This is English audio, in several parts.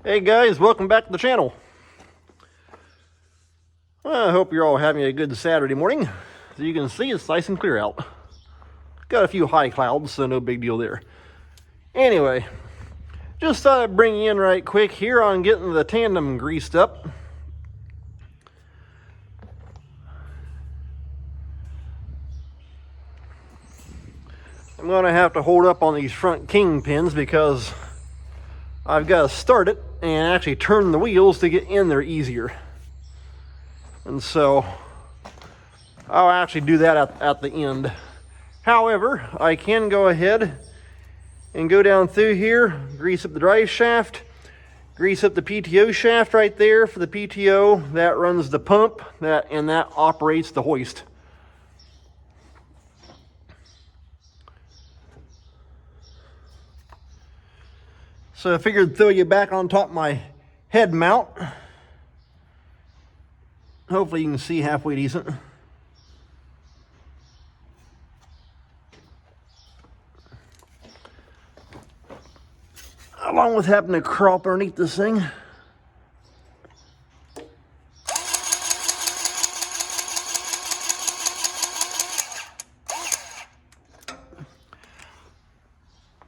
Hey guys, welcome back to the channel. Well, I hope you're all having a good Saturday morning. As you can see, it's nice and clear out. Got a few high clouds, so no big deal there. Anyway, just thought I'd bring you in right quick here on getting the tandem greased up. I'm going to have to hold up on these front king pins because I've got to start it and actually turn the wheels to get in there easier. And so I'll actually do that at the end. However, I can go ahead and go down through here, grease up the drive shaft, grease up the PTO shaft right there for the PTO. That runs the pump and that operates the hoist. So I figured throw you back on top of my head mount. Hopefully you can see halfway decent. Along with having to crawl up underneath this thing.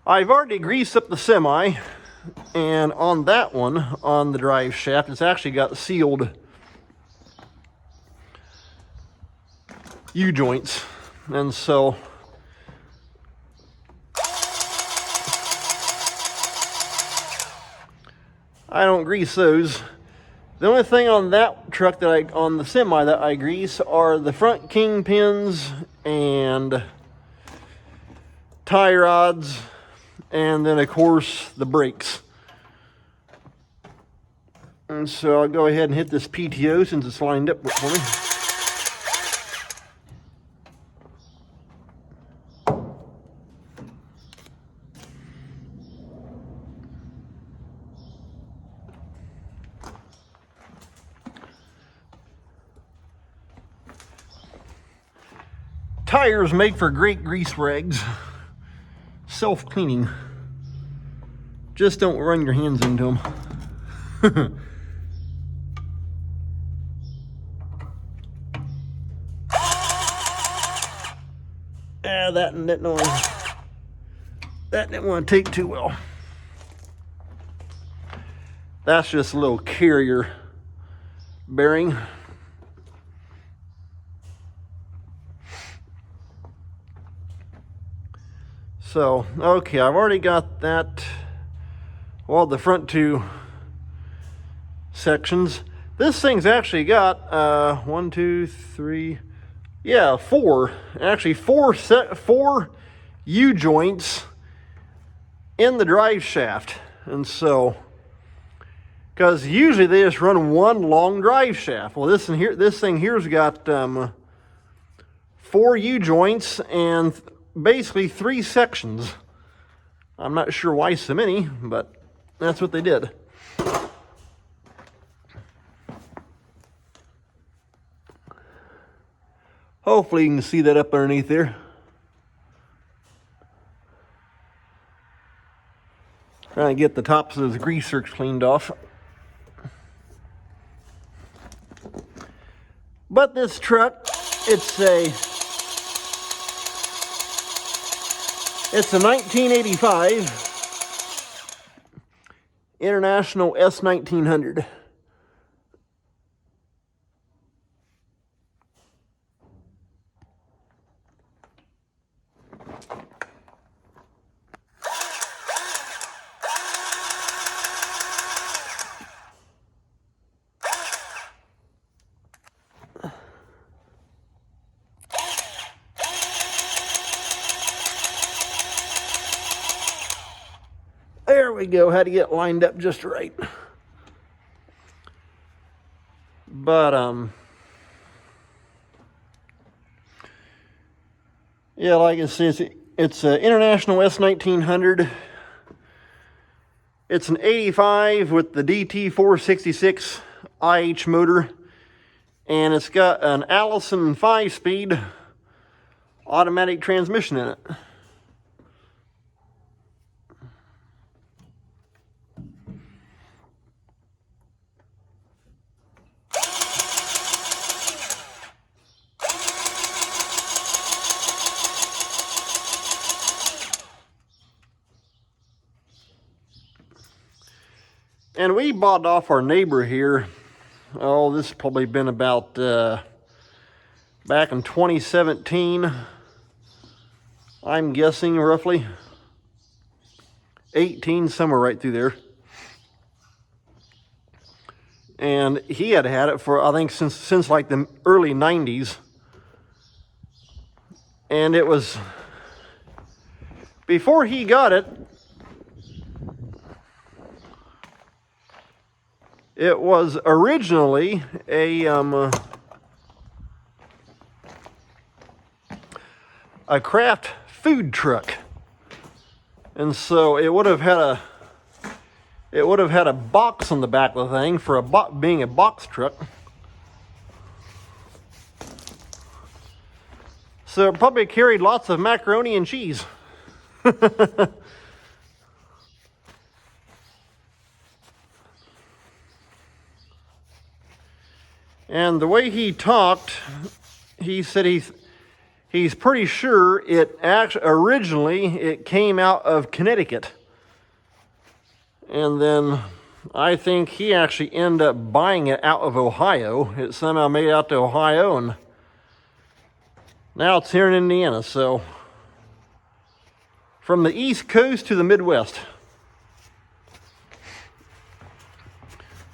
I've already greased up the semi, and on that one, on the drive shaft, it's actually got sealed U-joints, and so I don't grease those. The only thing on that truck on the semi that I grease are the front king pins and tie rods, and then of course the brakes. And so I'll go ahead and hit this PTO since it's lined up for me. Tires make for great grease rags. Self-cleaning. Just don't run your hands into them. That didn't want to take too well. That's just a little carrier bearing. So, okay, I've already got that, well, the front two sections. This thing's actually got, four U-joints in the drive shaft. And so, because usually they just run one long drive shaft. Well, this thing here's got 4 U-joints and basically 3 sections. I'm not sure why so many, but that's what they did. Hopefully you can see that up underneath there. Trying to get the tops of those grease zerks cleaned off. But this truck, it's a 1985 International S1900. There we go. Had to get lined up just right. But yeah, like I said, it's an International S1900. It's an 85 with the DT466 IH motor, and it's got an Allison 5-speed automatic transmission in it. And we bought off our neighbor here. Oh, this has probably been about back in 2017. I'm guessing roughly 18, somewhere right through there. And he had it for, I think, since like the early 90s. And it was, before he got it, it was originally a craft food truck. And so it would have had a box on the back of the thing for being a box truck. So it probably carried lots of macaroni and cheese. And the way he talked, he said he's pretty sure it actually originally came out of Connecticut. And then I think he actually ended up buying it out of Ohio. It somehow made it out to Ohio, and now it's here in Indiana. So from the East Coast to the Midwest.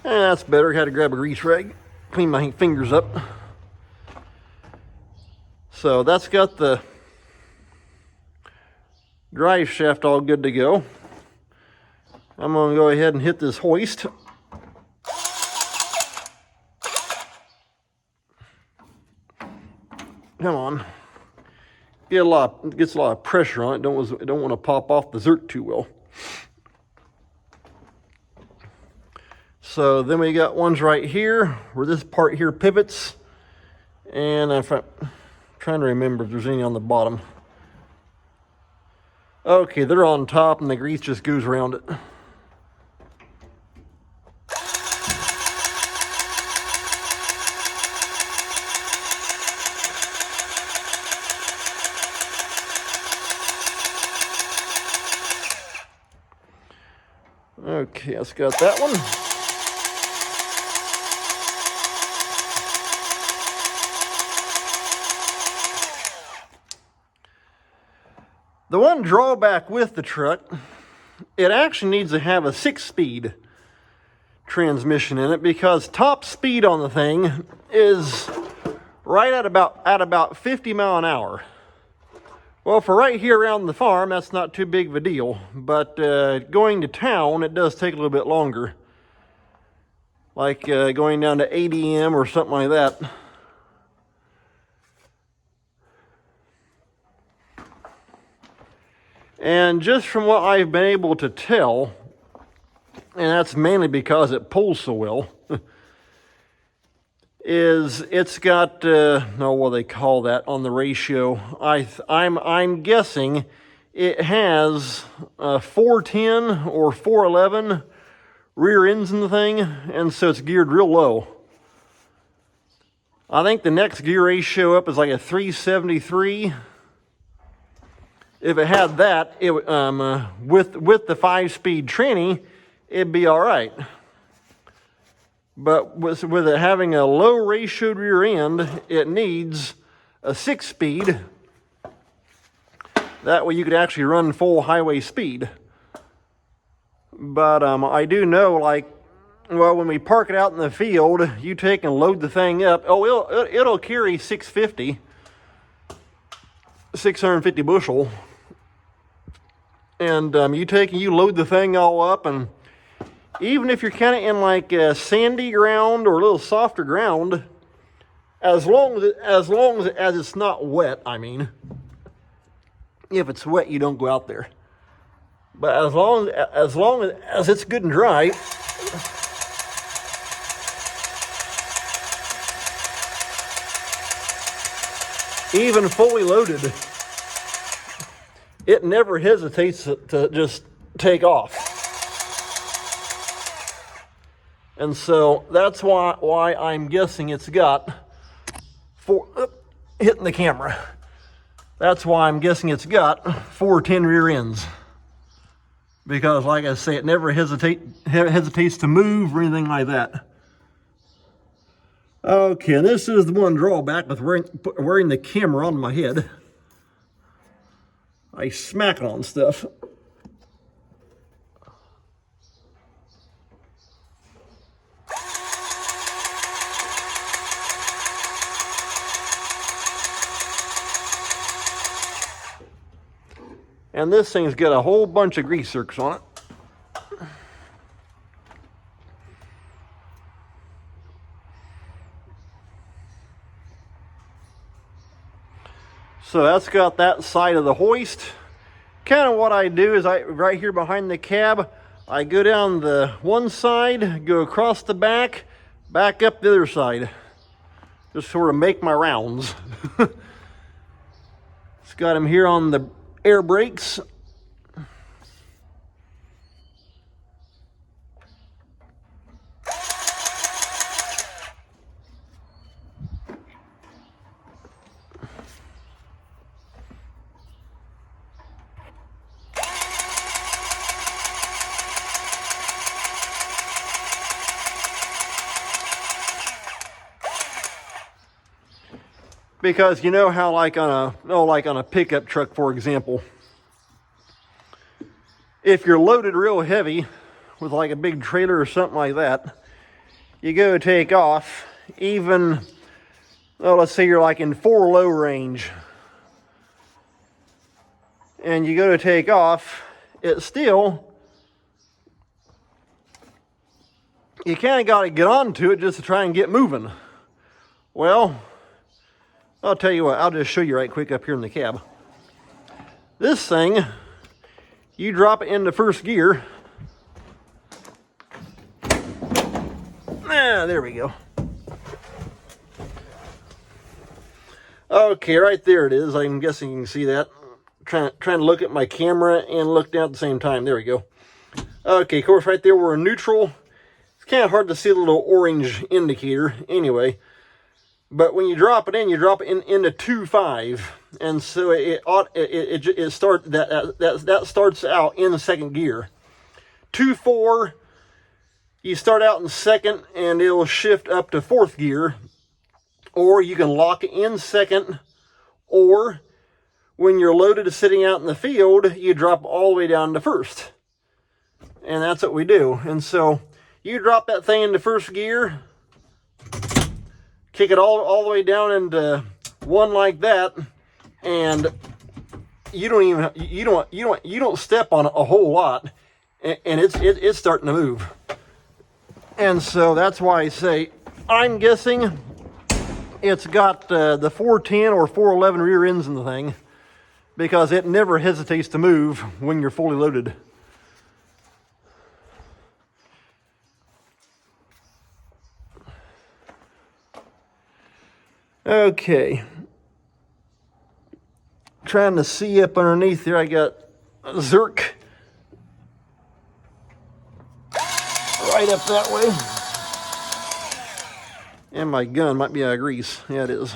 And that's better. Had to grab a grease rag, clean my fingers up. So that's got the drive shaft all good to go. I'm going to go ahead and hit this hoist. Come on. Gets a lot of pressure on it. Don't want to pop off the zert too well. So then we got ones right here where this part here pivots. And I'm trying to remember if there's any on the bottom. Okay, they're on top and the grease just goes around it. Okay, that's got that one. The one drawback with the truck, it actually needs to have a 6-speed transmission in it, because top speed on the thing is right at about 50 mile an hour. Well, for right here around the farm, that's not too big of a deal. But going to town, it does take a little bit longer. Like going down to 80 m or something like that. And just from what I've been able to tell, and that's mainly because it pulls so well, is it's got what do they call that on the ratio? I'm guessing it has 410 or 411 rear ends in the thing, and so it's geared real low. I think the next gear ratio up is like a 373. If it had that, it with the 5-speed tranny, it'd be all right. But with it having a low ratioed rear end, it needs a 6-speed. That way you could actually run full highway speed. But I do know, like, well, when we park it out in the field, you take and load the thing up. Oh, it'll carry 650 bushel. And you take and you load the thing all up, and even if you're kind of in like sandy ground or a little softer ground, as long as it's not wet, I mean. If it's wet, you don't go out there. But as long as it's good and dry, even fully loaded, it never hesitates to just take off. And so that's why I'm guessing it's got hitting the camera. That's why I'm guessing it's got 410 rear ends. because like I say, it never hesitates to move or anything like that. Okay, this is the one drawback with wearing the camera on my head. I smack on stuff. And this thing's got a whole bunch of grease zerks on it. So that's got that side of the hoist. Kind of what I do is right here behind the cab, I go down the one side, go across the back up the other side. Just sort of make my rounds. It's got them here on the air brakes. Because you know how like on a pickup truck, for example, if you're loaded real heavy with like a big trailer or something like that, you go take off, even, well, let's say you're like in 4 low range, and you go to take off, it still, you kind of got to get onto it just to try and get moving. Well, I'll tell you what, I'll just show you right quick up here in the cab. This thing, you drop it into first gear. There we go. Okay, right there it is. I'm guessing you can see that. Trying to look at my camera and look down at the same time. There we go. Okay, of course, right there we're in neutral. It's kind of hard to see the little orange indicator anyway. But when you drop it in, you drop it into 2.5, and so that starts out in the second gear. 2.4, you start out in second, and it'll shift up to fourth gear, or you can lock it in second, or when you're loaded sitting out in the field, you drop all the way down to first, and that's what we do. And so you drop that thing into first gear. Kick it all the way down into 1 like that, and you don't step on it a whole lot, and it's starting to move. And so that's why I say I'm guessing it's got the 410 or 411 rear ends in the thing, because it never hesitates to move when you're fully loaded. Okay, trying to see up underneath here. I got a zerk right up that way, and my gun might be out of grease. Yeah, it is.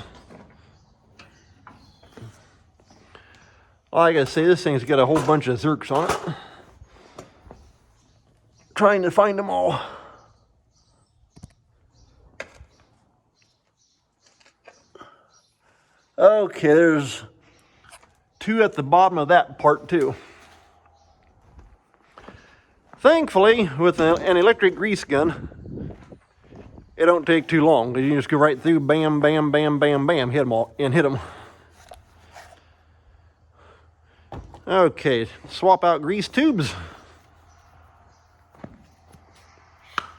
Like I say, this thing's got a whole bunch of zerks on it. Trying to find them all. Okay, there's 2 at the bottom of that part too. Thankfully, with an electric grease gun, it don't take too long, because you can just go right through, bam, bam, bam, bam, bam, hit them all, and hit them. Okay, swap out grease tubes.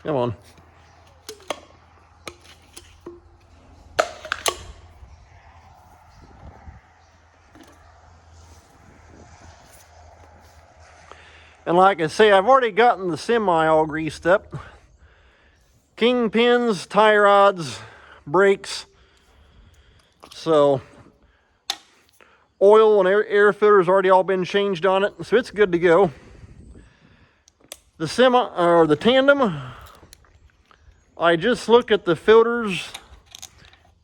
Come on. And like I say, I've already gotten the semi all greased up. Kingpins, tie rods, brakes. So oil and air filters already all been changed on it, so it's good to go. The the tandem, I just looked at the filters,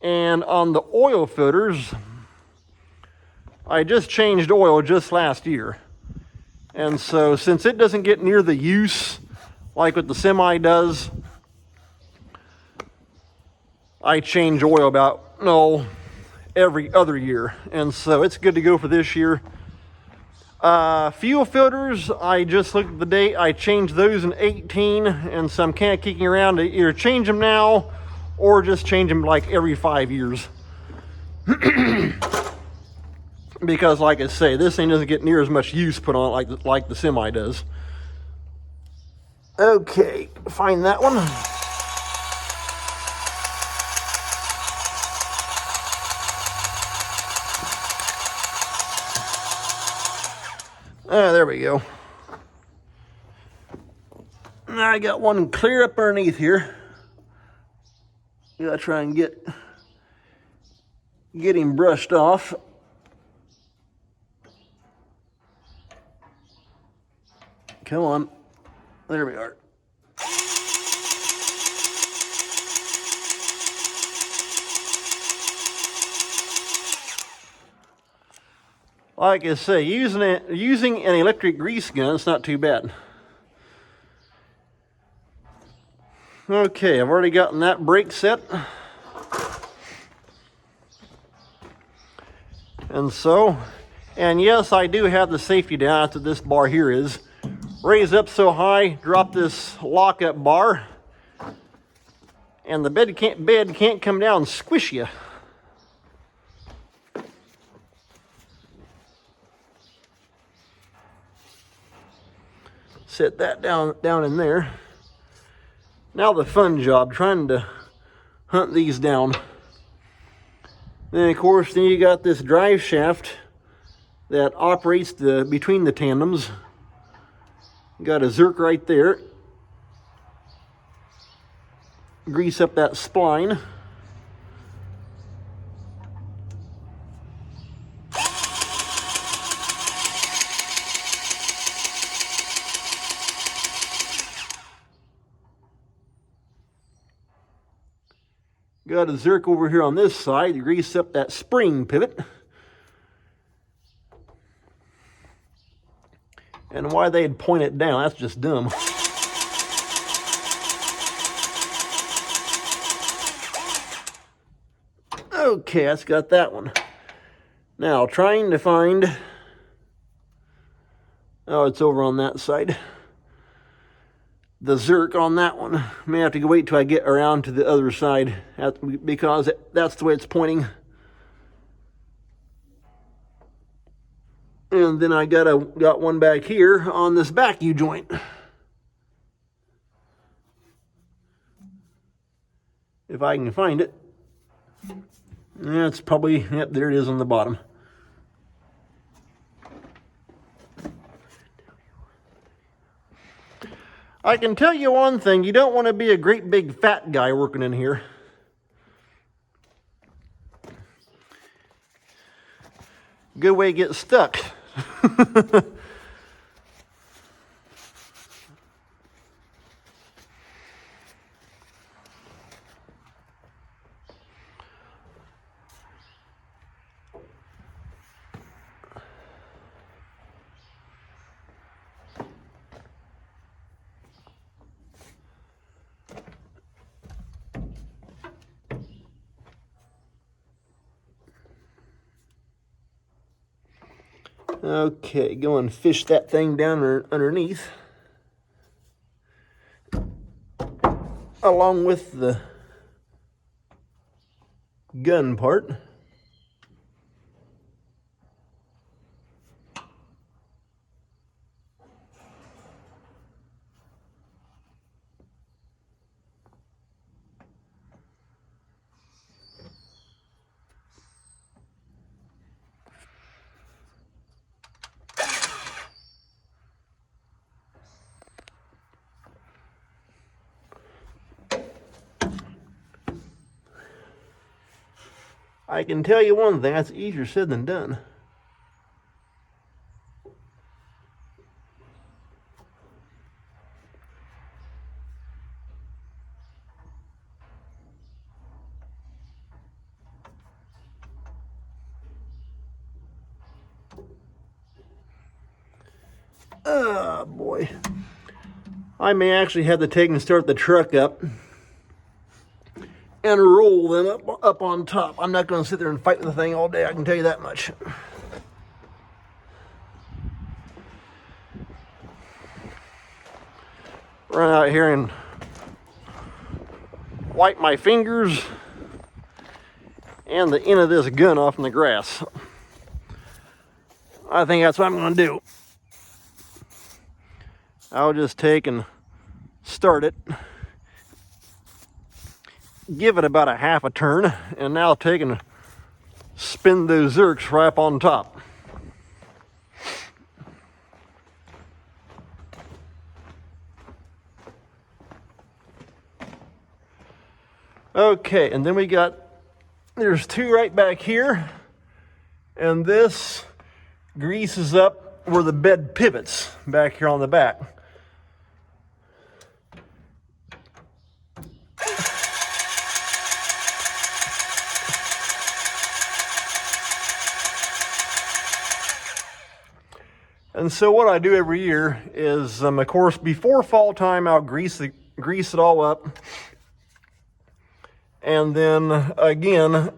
and on the oil filters, I just changed oil just last year. And so since it doesn't get near the use like what the semi does, I change oil about, every other year. And so it's good to go for this year. Fuel filters, I just looked at the date. I changed those in 18, and so I'm kind of kicking around to either change them now or just change them like every 5 years. Because like I say, this thing doesn't get near as much use put on it like the semi does. Okay, find that one. There we go. Now I got one clear up underneath here. Gotta try and get him brushed off. Come on. There we are. Like I say, using an electric grease gun, it's not too bad. Okay, I've already gotten that brake set. And yes, I do have the safety down. That's what this bar here is. Raise up so high, drop this lockup bar, and the bed can't come down and squish you. Set that down in there. Now the fun job, trying to hunt these down. Then of course, you got this drive shaft that operates between the tandems. Got a zerk right there. Grease up that spline. Got a zerk over here on this side to grease up that spring pivot. And why they'd point it down, that's just dumb. Okay, that's got that one. Now, trying to find... Oh, it's over on that side. The zerk on that one. May have to wait till I get around to the other side because that's the way it's pointing. And then I got one back here on this back U-joint. If I can find it. Yeah, it's probably, yep, there it is on the bottom. I can tell you one thing, you don't want to be a great big fat guy working in here. Good way to get stuck. Okay, go and fish that thing down underneath. Along with the gun part. I can tell you one thing, that's easier said than done. Oh boy. I may actually have to take and start the truck up and roll them up on top. I'm not going to sit there and fight with the thing all day, I can tell you that much. Run out here and wipe my fingers and the end of this gun off in the grass. I think that's what I'm going to do. I'll just take and start it, give it about a half a turn, and now take and spin those zerks right up on top. Okay, and then there's two right back here, and this greases up where the bed pivots back here on the back. And so what I do every year is, of course, before fall time, I'll grease it all up. And then again,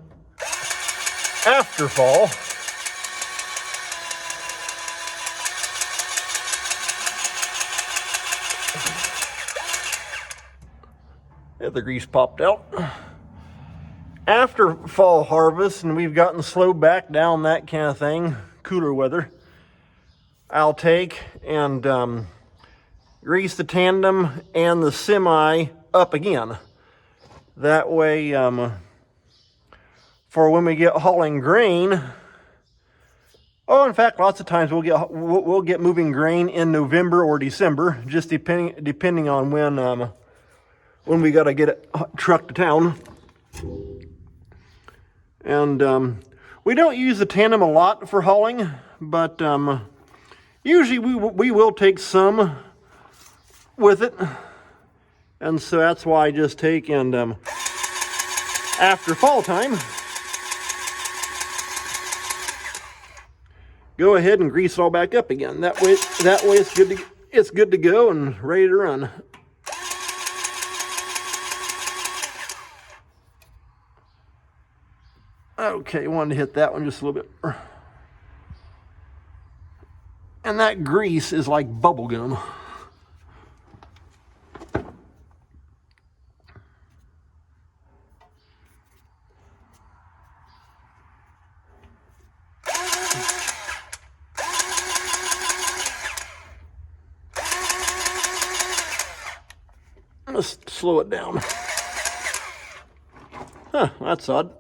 after fall, the grease popped out. After fall harvest, and we've gotten slowed back down, that kind of thing, cooler weather, I'll take and grease the tandem and the semi up again. That way, for when we get hauling grain, in fact, lots of times we'll get moving grain in November or December, just depending on when we got to get it trucked to town. And we don't use the tandem a lot for hauling, but usually we will take some with it. And so that's why I just take and after fall time, go ahead and grease it all back up again. That way it's good to go and ready to run. Okay, wanted to hit that one just a little bit. And that grease is like bubble gum. Let's slow it down. Huh, that's odd.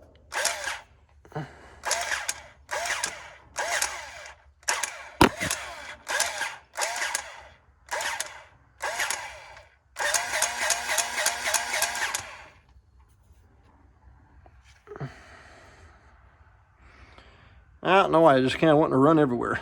I don't know why, I just kind of want to run everywhere.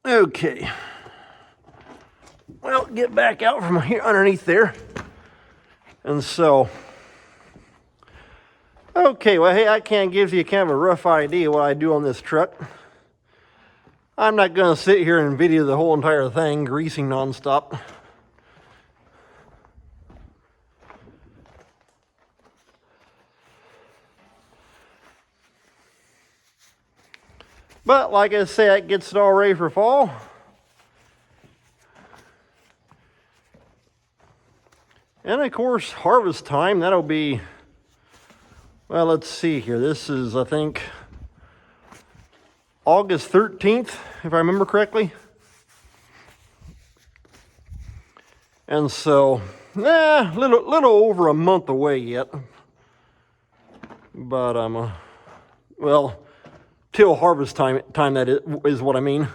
Okay. Well, get back out from here underneath there. And so, okay, well, hey, I can give you kind of a rough idea what I do on this truck. I'm not going to sit here and video the whole entire thing, greasing nonstop. But like I say, it gets it all ready for fall. And of course, harvest time, that'll be, well, let's see here. This is, I think, August 13th, if I remember correctly. And so, little over a month away yet. But, well, till harvest time that is what I mean.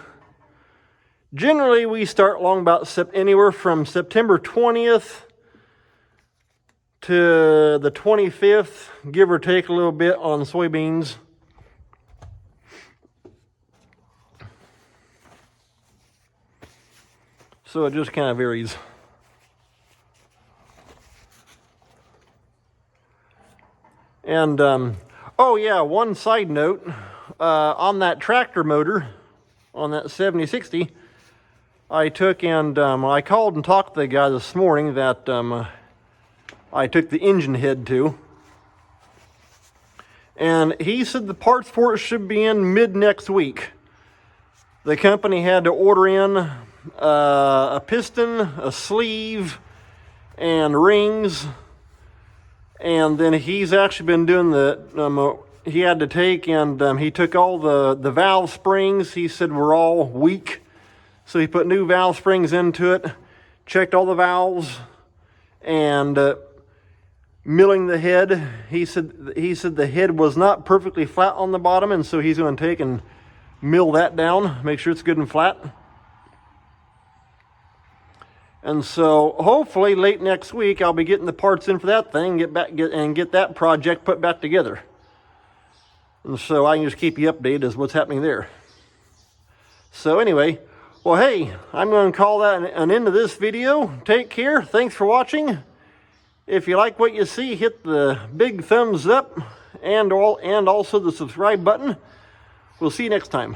Generally, we start along about anywhere from September 20th to the 25th, give or take a little bit on soybeans. So it just kind of varies. And, oh yeah, one side note, on that tractor motor, on that 7060, I took and I called and talked to the guy this morning that I took the engine head to. And he said the parts for it should be in mid next week. The company had to order in a piston, a sleeve, and rings. And then he's actually been doing he had to take and he took all the valve springs. He said were all weak. So he put new valve springs into it, checked all the valves, and milling the head. He said the head was not perfectly flat on the bottom, and so he's going to take and mill that down, make sure it's good and flat. And so hopefully late next week I'll be getting the parts in for that thing, get that project put back together. And so I can just keep you updated as what's happening there. So anyway, well hey, I'm going to call that an end to this video. Take care. Thanks for watching. If you like what you see, hit the big thumbs up and also the subscribe button. We'll see you next time.